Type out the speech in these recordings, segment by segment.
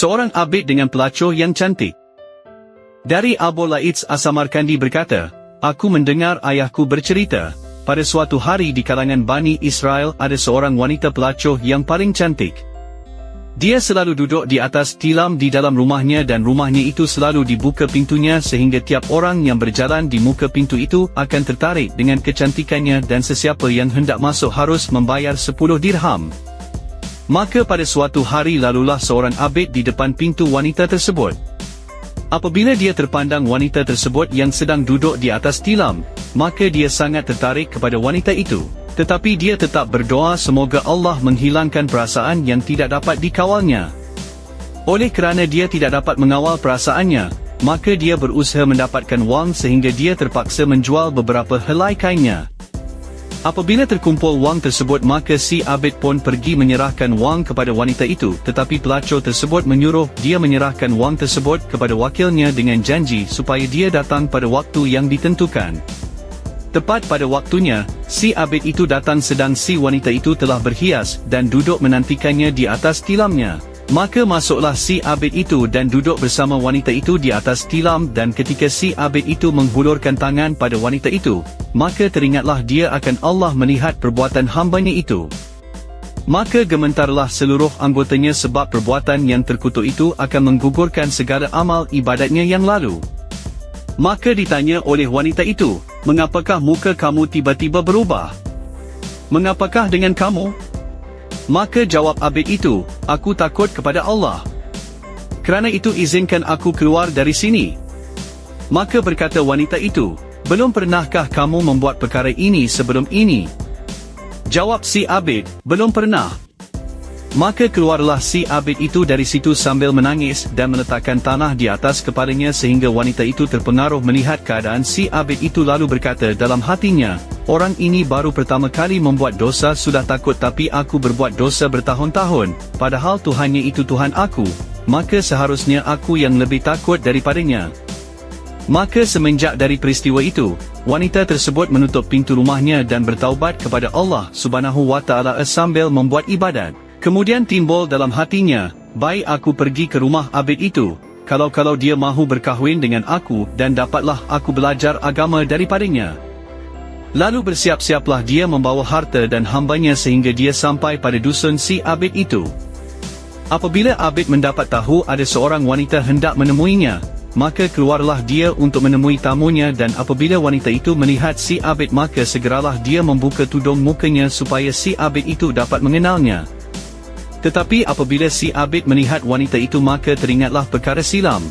Seorang abid dengan pelacur yang cantik. Dari Abu Laits As-Samarkandi berkata, aku mendengar ayahku bercerita, pada suatu hari di kalangan Bani Israel ada seorang wanita pelacur yang paling cantik. Dia selalu duduk di atas tilam di dalam rumahnya dan rumahnya itu selalu dibuka pintunya sehingga tiap orang yang berjalan di muka pintu itu akan tertarik dengan kecantikannya dan sesiapa yang hendak masuk harus membayar 10 dirham. Maka pada suatu hari lalulah seorang abid di depan pintu wanita tersebut. Apabila dia terpandang wanita tersebut yang sedang duduk di atas tilam, maka dia sangat tertarik kepada wanita itu. Tetapi dia tetap berdoa semoga Allah menghilangkan perasaan yang tidak dapat dikawalnya. Oleh kerana dia tidak dapat mengawal perasaannya, maka dia berusaha mendapatkan wang sehingga dia terpaksa menjual beberapa helai kainnya. Apabila terkumpul wang tersebut maka si abid pun pergi menyerahkan wang kepada wanita itu, tetapi pelacur tersebut menyuruh dia menyerahkan wang tersebut kepada wakilnya dengan janji supaya dia datang pada waktu yang ditentukan. Tepat pada waktunya, si abid itu datang sedang si wanita itu telah berhias dan duduk menantikannya di atas tilamnya. Maka masuklah si abid itu dan duduk bersama wanita itu di atas tilam, dan ketika si abid itu menghulurkan tangan pada wanita itu, maka teringatlah dia akan Allah melihat perbuatan hambanya itu. Maka gementarlah seluruh anggotanya sebab perbuatan yang terkutuk itu akan menggugurkan segala amal ibadatnya yang lalu. Maka ditanya oleh wanita itu, mengapakah muka kamu tiba-tiba berubah? Mengapakah dengan kamu? Maka jawab abid itu, aku takut kepada Allah. Kerana itu izinkan aku keluar dari sini. Maka berkata wanita itu, belum pernahkah kamu membuat perkara ini sebelum ini? Jawab si abid, belum pernah. Maka keluarlah si abid itu dari situ sambil menangis dan meletakkan tanah di atas kepalanya sehingga wanita itu terpengaruh melihat keadaan si abid itu lalu berkata dalam hatinya, orang ini baru pertama kali membuat dosa sudah takut, tapi aku berbuat dosa bertahun-tahun, padahal Tuhannya itu Tuhan aku, maka seharusnya aku yang lebih takut daripadanya. Maka semenjak dari peristiwa itu, wanita tersebut menutup pintu rumahnya dan bertaubat kepada Allah Subhanahu wa Ta'ala sambil membuat ibadat. Kemudian timbul dalam hatinya, baik aku pergi ke rumah abid itu, kalau dia mahu berkahwin dengan aku dan dapatlah aku belajar agama daripadanya. Lalu bersiap-siaplah dia membawa harta dan hambanya sehingga dia sampai pada dusun si abid itu. Apabila abid mendapat tahu ada seorang wanita hendak menemuinya, maka keluarlah dia untuk menemui tamunya, dan apabila wanita itu melihat si abid maka segeralah dia membuka tudung mukanya supaya si abid itu dapat mengenalnya. Tetapi apabila si abid melihat wanita itu maka teringatlah perkara silam.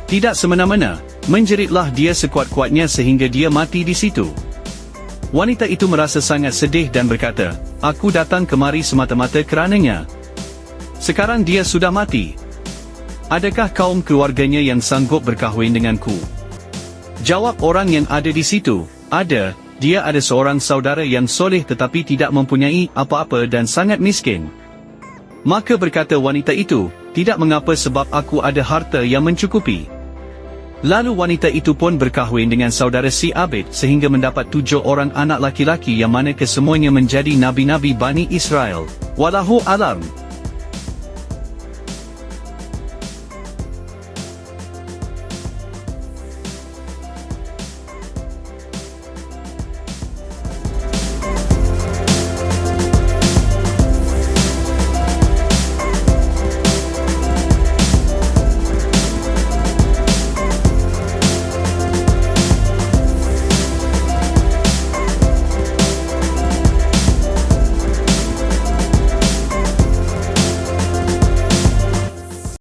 Tidak semena-mena, menjeritlah dia sekuat-kuatnya sehingga dia mati di situ. Wanita itu merasa sangat sedih dan berkata, aku datang kemari semata-mata kerananya. Sekarang dia sudah mati. Adakah kaum keluarganya yang sanggup berkahwin denganku? Jawab orang yang ada di situ, ada, dia ada seorang saudara yang soleh tetapi tidak mempunyai apa-apa dan sangat miskin. Maka berkata wanita itu, tidak mengapa sebab aku ada harta yang mencukupi. Lalu wanita itu pun berkahwin dengan saudara si abid sehingga mendapat 7 orang anak laki-laki yang mana kesemuanya menjadi nabi-nabi Bani Israel. Wallahu alam.